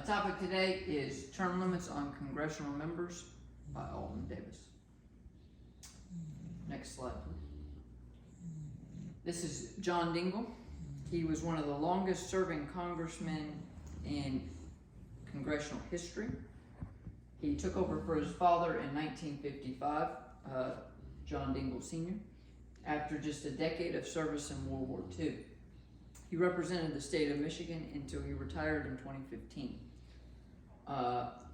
topic today is term limits on congressional members by Alden Davis. Next slide, please. This is John Dingell. He was one of the longest serving congressmen in congressional history. He took over for his father in 1955, John Dingell Sr., after just a decade of service in World War II. He represented the state of Michigan until he retired in 2015.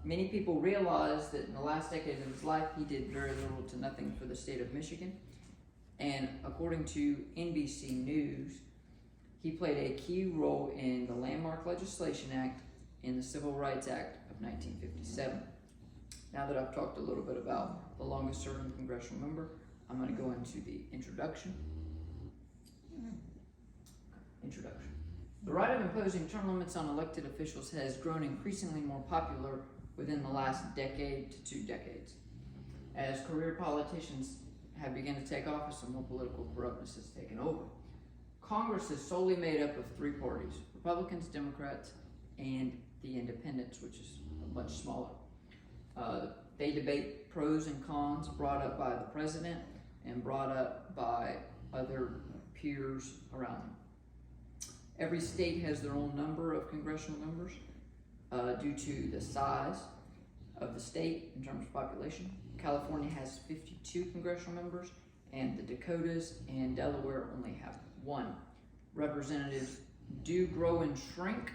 Many people realize that in the last decade of his life, he did very little to nothing for the state of Michigan. And according to NBC News, he played a key role in the Landmark Legislation Act and the Civil Rights Act of 1957. Now that I've talked a little bit about the longest serving congressional member, I'm going to go into the introduction. The right of imposing term limits on elected officials has grown increasingly more popular within the last decade to 2 decades. As career politicians have begun to take office and more political corruptness has taken over. Congress is solely made up of 3 parties: Republicans, Democrats, and the Independents, which is much smaller. They debate pros and cons brought up by the president and brought up by other peers around them. Every state has their own number of congressional members due to the size of the state in terms of population. California has 52 congressional members, and the Dakotas and Delaware only have 1. Representatives do grow and shrink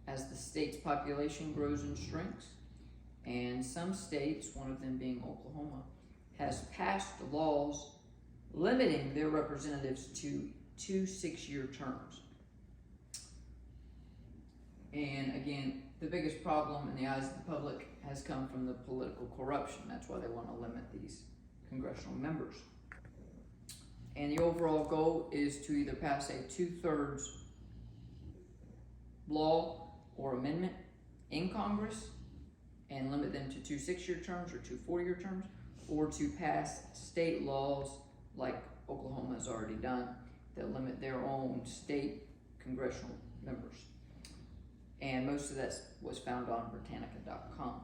as the state's population grows and shrinks. And some states, one of them being Oklahoma, has passed laws limiting their representatives to 2 6-year terms. And again, the biggest problem in the eyes of the public has come from the political corruption. That's why they want to limit these congressional members. And the overall goal is to either pass a 2/3 law or amendment in Congress and limit them to 2 6-year terms or 2 4-year terms, or to pass state laws like Oklahoma has already done that limit their own state congressional members. And most of that was found on Britannica.com.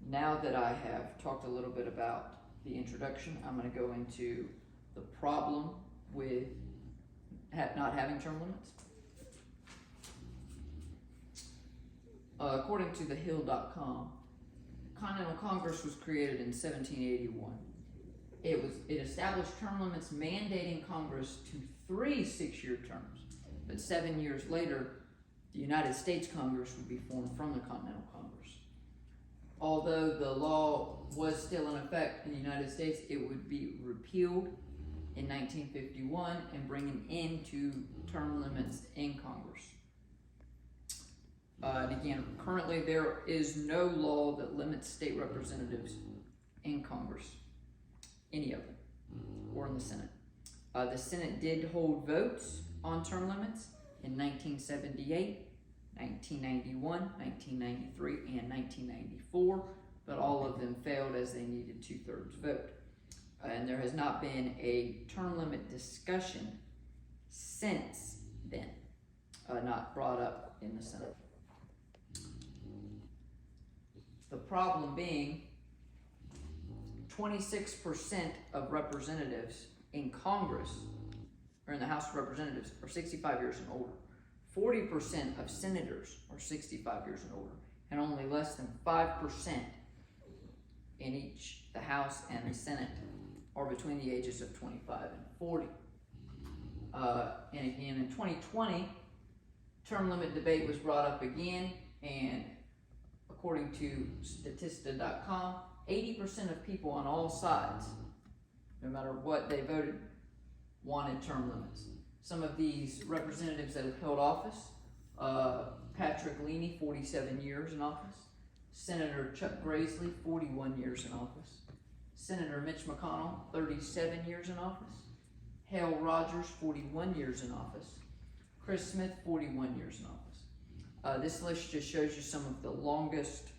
Now that I have talked a little bit about the introduction, I'm going to go into the problem with not having term limits. According to thehill.com, Continental Congress was created in 1781. It established term limits mandating Congress to 3 6-year terms, but 7 years later, the United States Congress would be formed from the Continental Congress. Although the law was still in effect in the United States, it would be repealed in 1951 and bring an end to term limits in Congress. And again, currently there is no law that limits state representatives in Congress, any of them, or in the Senate. The Senate did hold votes on term limits in 1978, 1991, 1993, and 1994, but all of them failed as they needed 2/3 vote. And there has not been a term limit discussion since then, not brought up in the Senate. The problem being 26% of representatives in Congress, or in the House of Representatives, are 65 years and older. 40% of senators are 65 years and older, and only less than 5% in each the House and the Senate are between the ages of 25 and 40. And again, in 2020, term limit debate was brought up again, and according to Statista.com, 80% of people on all sides, no matter what they voted, wanted term limits. Some of these representatives that have held office, Patrick Leahy, 47 years in office. Senator Chuck Grassley, 41 years in office. Senator Mitch McConnell, 37 years in office. Hale Rogers, 41 years in office. Chris Smith, 41 years in office. This list just shows you some of the longest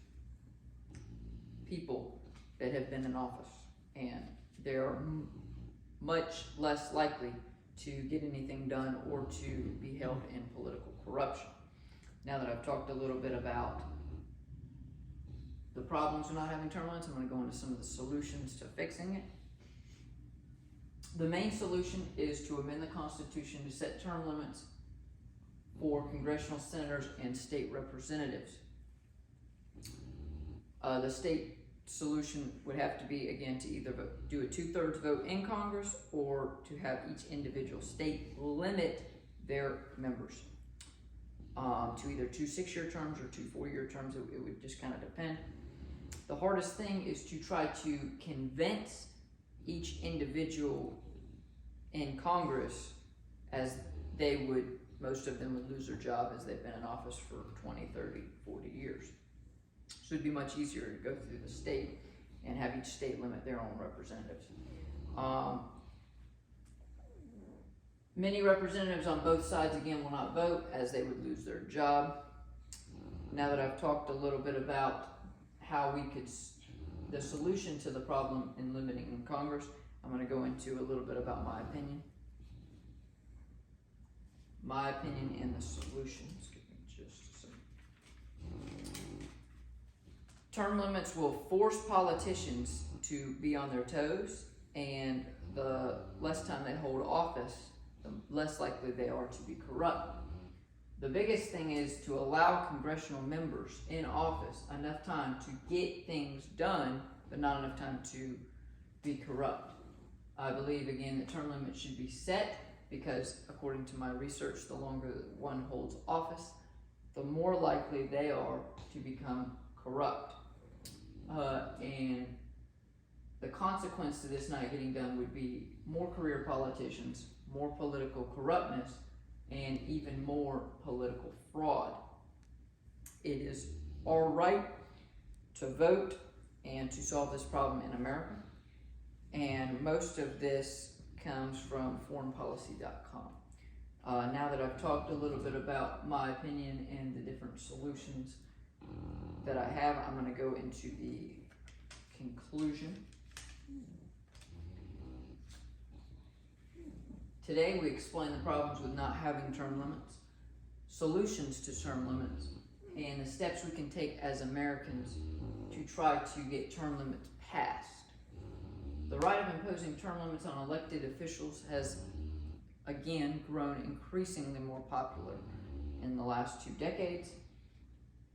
people that have been in office, and they're much less likely to get anything done or to be held in political corruption. Now that I've talked a little bit about the problems with not having term limits. I'm going to go into some of the solutions to fixing it. The main solution is to amend the Constitution to set term limits for congressional senators and state representatives. The state solution would have to be, again, to either do a 2/3 vote in Congress or to have each individual state limit their members to either 2 6-year terms or 2 4-year terms. It would just kind of depend. The hardest thing is to try to convince each individual in Congress, as most of them would lose their job as they've been in office for 20, 30, 40 years. So it'd be much easier to go through the state and have each state limit their own representatives. Many representatives on both sides, again, will not vote as they would lose their job. Now that I've talked a little bit about how the solution to the problem in limiting in Congress, I'm going to go into a little bit about my opinion. My opinion and the solutions. Give me just a second. Term limits will force politicians to be on their toes, and the less time they hold office, the less likely they are to be corrupt. The biggest thing is to allow congressional members in office enough time to get things done, but not enough time to be corrupt. I believe, again, that term limits should be set because, according to my research, the longer one holds office, the more likely they are to become corrupt. And the consequence to this not getting done would be more career politicians, more political corruptness, and even more political fraud. It is all right to vote and to solve this problem in America. And most of this comes from foreignpolicy.com. Now that I've talked a little bit about my opinion and the different solutions that I have, I'm going to go into the conclusion. Today we explain the problems with not having term limits, solutions to term limits, and the steps we can take as Americans to try to get term limits passed. The right of imposing term limits on elected officials has, again, grown increasingly more popular in the last 2 decades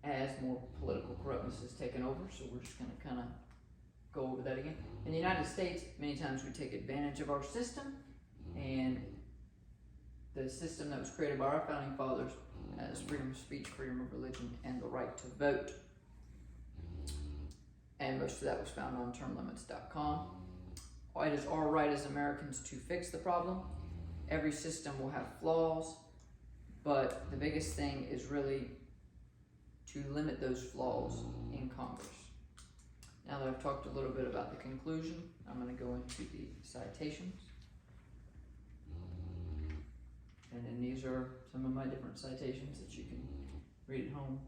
as more political corruptness has taken over, so we're just going to kind of go over that again. In the United States, many times we take advantage of our system, and the system that was created by our founding fathers as freedom of speech, freedom of religion, and the right to vote. And most of that was found on termlimits.com. It is our right as Americans to fix the problem. Every system will have flaws, but the biggest thing is really to limit those flaws in Congress. Now that I've talked a little bit about the conclusion, I'm going to go into the citations. And then these are some of my different citations that you can read at home.